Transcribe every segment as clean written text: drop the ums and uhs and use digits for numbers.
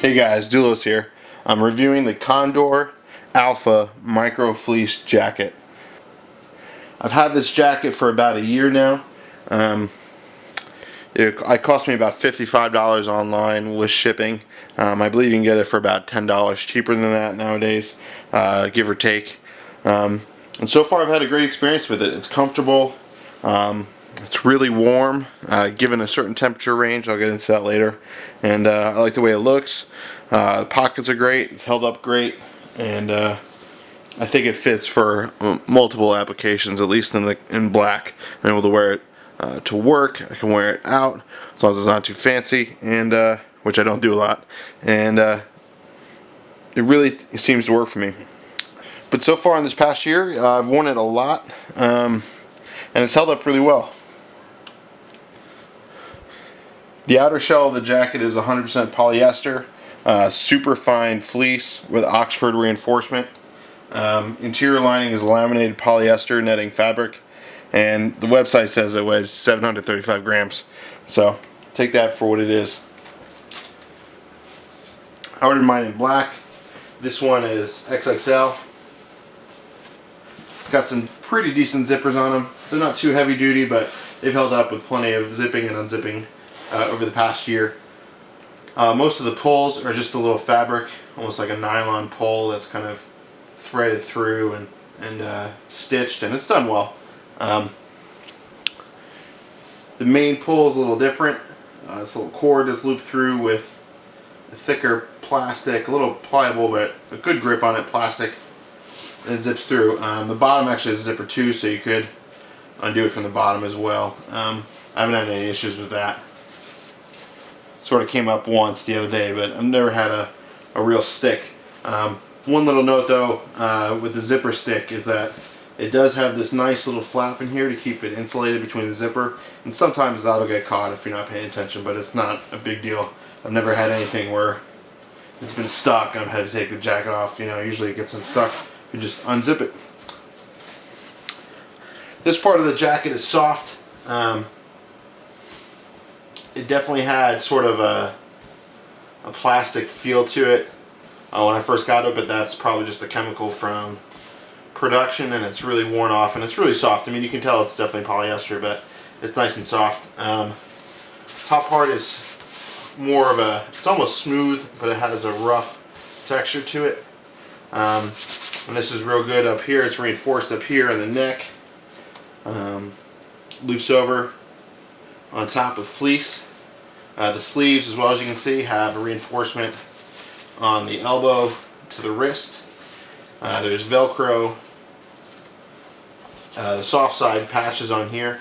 Hey guys, Doulos here. I'm reviewing the Condor Alpha Micro Fleece jacket. I've had this jacket for about a year now. It cost me about $55 online with shipping. I believe you can get it for about $10 cheaper than that nowadays, give or take. And so far I've had a great experience with it. It's comfortable. It's really warm, given a certain temperature range. I'll get into that later. And I like the way it looks. The pockets are great. It's held up great. And I think it fits for multiple applications, at least in black. I'm able to wear it to work. I can wear it out, as long as it's not too fancy, and which I don't do a lot. And it really seems to work for me. But so far in this past year, I've worn it a lot. And it's held up really well. The outer shell of the jacket is 100% polyester, super fine fleece with Oxford reinforcement. Interior lining is laminated polyester netting fabric, and the website says it weighs 735 grams. So take that for what it is. I ordered mine in black. This one is XXL. It's got some pretty decent zippers on them. They're not too heavy duty, but they've held up with plenty of zipping and unzipping over the past year. Most of the pulls are just a little fabric, almost like a nylon pull that's kind of threaded through and stitched, and it's done well. The main pull is a little different. It's a little cord that's looped through with a thicker plastic, a little pliable but a good grip on it, plastic. And it zips through. The bottom actually has a zipper too, so you could undo it from the bottom as well. I haven't had any issues with that. Sort of came up once the other day, but I've never had a real stick. One little note though with the zipper stick is that it does have this nice little flap in here to keep it insulated between the zipper, and sometimes that'll get caught if you're not paying attention, but it's not a big deal. I've never had anything where it's been stuck and I've had to take the jacket off. You know, usually it gets unstuck. You just unzip it. This part of the jacket is soft. It definitely had sort of a plastic feel to it when I first got it, but that's probably just the chemical from production, and it's really worn off, and it's really soft. I mean, you can tell it's definitely polyester, but it's nice and soft. Top part is more of it's almost smooth, but it has a rough texture to it. And this is real good up here. It's reinforced up here in the neck. Loops over on top with fleece. The sleeves, as well as you can see, have a reinforcement on the elbow to the wrist. There's Velcro. The soft side patches on here.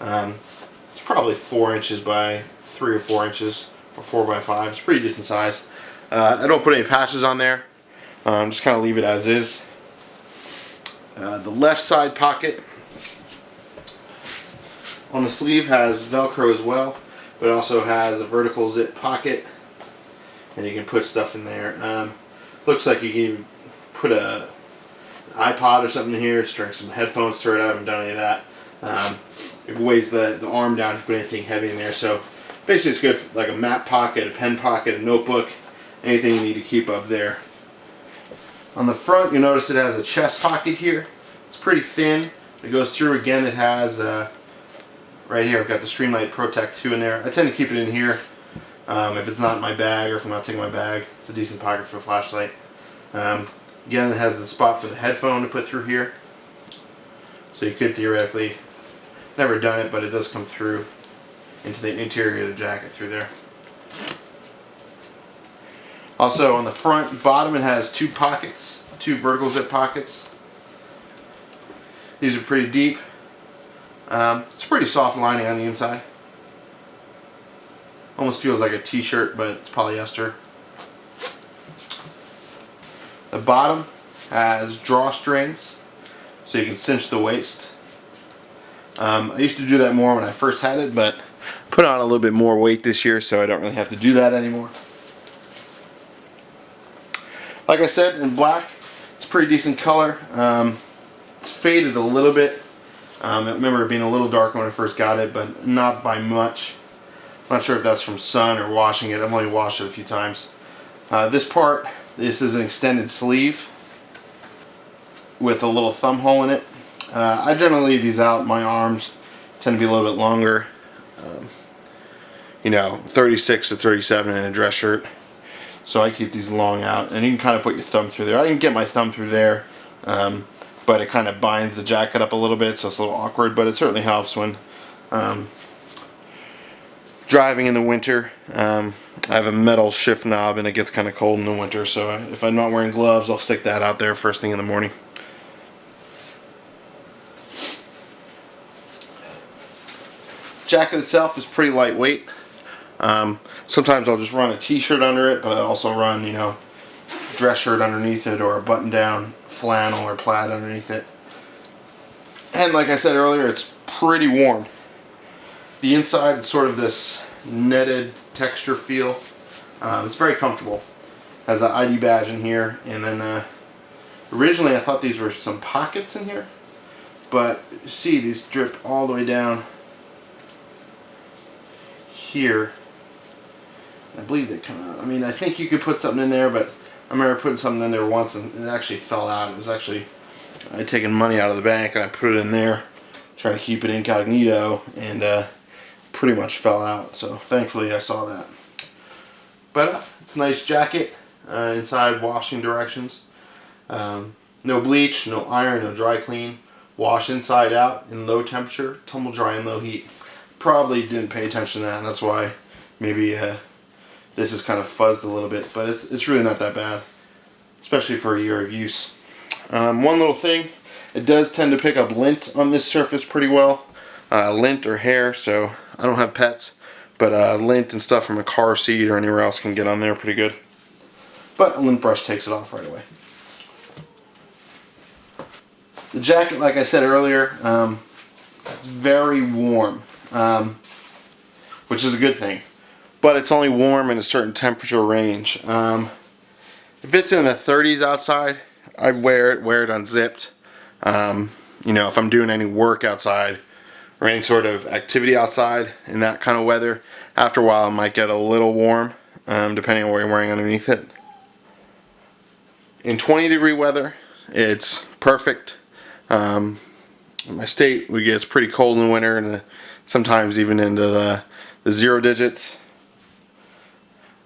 It's probably 4 inches by 3 or 4 inches, or 4 by 5. It's pretty decent size. I don't put any patches on there. Just kind of leave it as is. The left side pocket on the sleeve has Velcro as well, but it also has a vertical zip pocket, and you can put stuff in there. Looks like you can even put an iPod or something in here, string some headphones through it. I haven't done any of that. It weighs the arm down if you put anything heavy in there. So basically it's good for like a map pocket, a pen pocket, a notebook, anything you need to keep up there. On the front, you'll notice it has a chest pocket here. It's pretty thin. It goes through again. It has right here, I've got the Streamlight Protect 2 in there. I tend to keep it in here if it's not in my bag, or if I'm not taking my bag. It's a decent pocket for a flashlight. Again, it has the spot for the headphone to put through here. So you could theoretically, never done it, but it does come through into the interior of the jacket through there. Also on the front and bottom, it has 2 pockets, 2 vertical zip pockets. These are pretty deep. It's a pretty soft lining on the inside. Almost feels like a t-shirt, but it's polyester. The bottom has drawstrings, so you can cinch the waist. I used to do that more when I first had it, but put on a little bit more weight this year, so I don't really have to do that anymore. Like I said, in black, it's a pretty decent color. It's faded a little bit. I remember it being a little darker when I first got it, but not by much. I'm not sure if that's from sun or washing it. I've only washed it a few times. This is an extended sleeve with a little thumb hole in it. I generally leave these out. My arms tend to be a little bit longer. 36 to 37 in a dress shirt. So I keep these long out, and you can kind of put your thumb through there. I can get my thumb through there, but it kind of binds the jacket up a little bit, so it's a little awkward, but it certainly helps when driving in the winter. I have a metal shift knob, and it gets kind of cold in the winter, so if I'm not wearing gloves, I'll stick that out there first thing in the morning. Jacket itself is pretty lightweight. Sometimes I'll just run a t-shirt under it, but I also run, dress shirt underneath it, or a button-down flannel or plaid underneath it. And like I said earlier, it's pretty warm. The inside is sort of this netted texture feel. It's very comfortable. Has an ID badge in here, and then originally I thought these were some pockets in here, but you see these drip all the way down here. I believe they come out. I mean, I think you could put something in there, but I remember putting something in there once and it actually fell out. It was actually, I had taken money out of the bank and I put it in there, trying to keep it incognito, and pretty much fell out. So thankfully I saw that. But it's a nice jacket. Inside washing directions. No bleach, no iron, no dry clean. Wash inside out in low temperature, tumble dry in low heat. Probably didn't pay attention to that, and that's why maybe this is kind of fuzzed a little bit, but it's really not that bad, especially for a year of use. One little thing, it does tend to pick up lint on this surface pretty well, lint or hair. So I don't have pets, but lint and stuff from a car seat or anywhere else can get on there pretty good. But a lint brush takes it off right away. The jacket, like I said earlier, it's very warm, which is a good thing. But it's only warm in a certain temperature range. If it's in the 30s outside, I'd wear it unzipped. If I'm doing any work outside or any sort of activity outside in that kind of weather, after a while it might get a little warm, depending on what you're wearing underneath it. In 20-degree weather, it's perfect. In my state, it's pretty cold in the winter, and sometimes even into the 0 digits.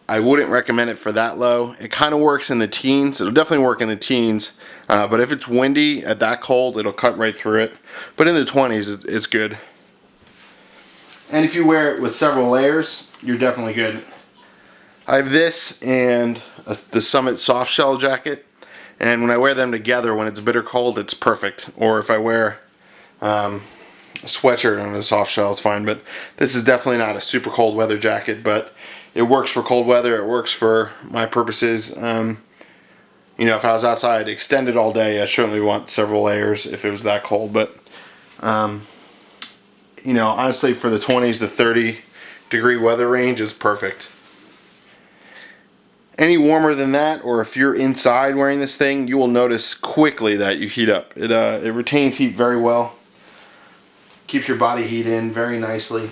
I wouldn't recommend it for that low. It kind of works in the teens. It'll definitely work in the teens, but if it's windy at that cold, it'll cut right through it. But in the 20s, it's good. And if you wear it with several layers, you're definitely good. I have this and the Summit soft shell jacket, and when I wear them together, when it's bitter cold, it's perfect. Or if I wear a sweatshirt on a soft shell, it's fine. But this is definitely not a super cold weather jacket, but it works for cold weather. It works for my purposes. If I was outside extended all day, I certainly want several layers if it was that cold. But honestly, for the 20s to 30-degree weather range, is perfect. Any warmer than that, or if you're inside wearing this thing, you will notice quickly that you heat up. It retains heat very well. Keeps your body heat in very nicely.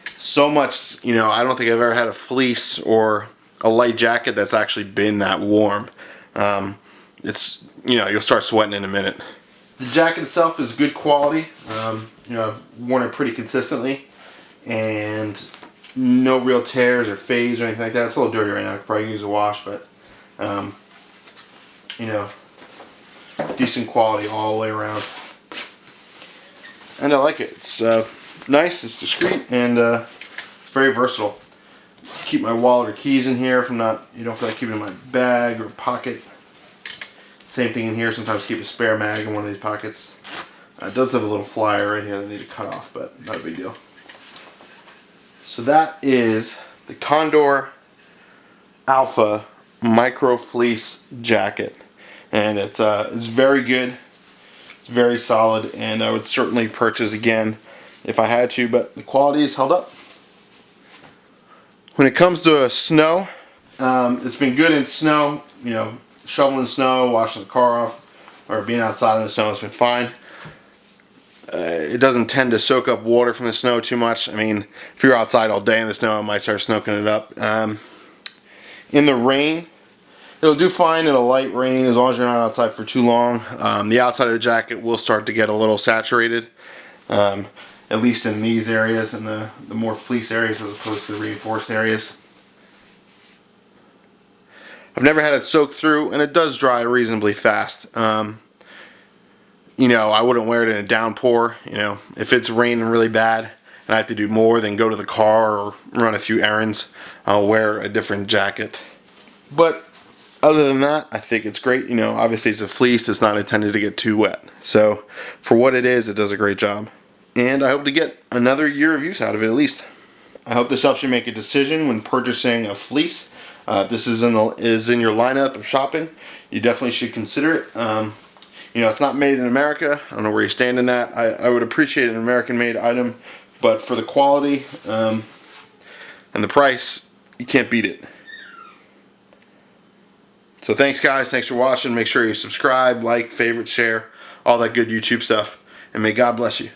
So much, I don't think I've ever had a fleece or a light jacket that's actually been that warm. You'll start sweating in a minute. The jacket itself is good quality. I've worn it pretty consistently, and no real tears or fades or anything like that. It's a little dirty right now. I could probably use a wash, but decent quality all the way around. And I like it. It's nice, it's discreet, and very versatile. Keep my wallet or keys in here if you don't feel like keeping it in my bag or pocket. Same thing in here. Sometimes keep a spare mag in one of these pockets. It does have a little flyer right here that I need to cut off, but not a big deal. So that is the Condor Alpha Micro Fleece jacket, and it's very good. It's very solid, and I would certainly purchase again if I had to, but the quality is held up. When it comes to snow, it's been good in snow, shoveling snow, washing the car off, or being outside in the snow has been fine. It doesn't tend to soak up water from the snow too much. I mean, if you're outside all day in the snow, it might start soaking it up. in the rain, it'll do fine in a light rain as long as you're not outside for too long. The outside of the jacket will start to get a little saturated, at least in these areas, in the more fleece areas as opposed to the reinforced areas. I've never had it soak through, and it does dry reasonably fast. You know, I wouldn't wear it in a downpour. You know, if it's raining really bad and I have to do more than go to the car or run a few errands, I'll wear a different jacket. But other than that, I think it's great. You know, obviously it's a fleece. It's not intended to get too wet. So for what it is, it does a great job. And I hope to get another year of use out of it at least. I hope this helps you make a decision when purchasing a fleece. If this is in your lineup of shopping, you definitely should consider it. You know, it's not made in America. I don't know where you stand in that. I would appreciate an American-made item, but for the quality and the price, you can't beat it. So thanks, guys. Thanks for watching. Make sure you subscribe, like, favorite, share, all that good YouTube stuff. And may God bless you.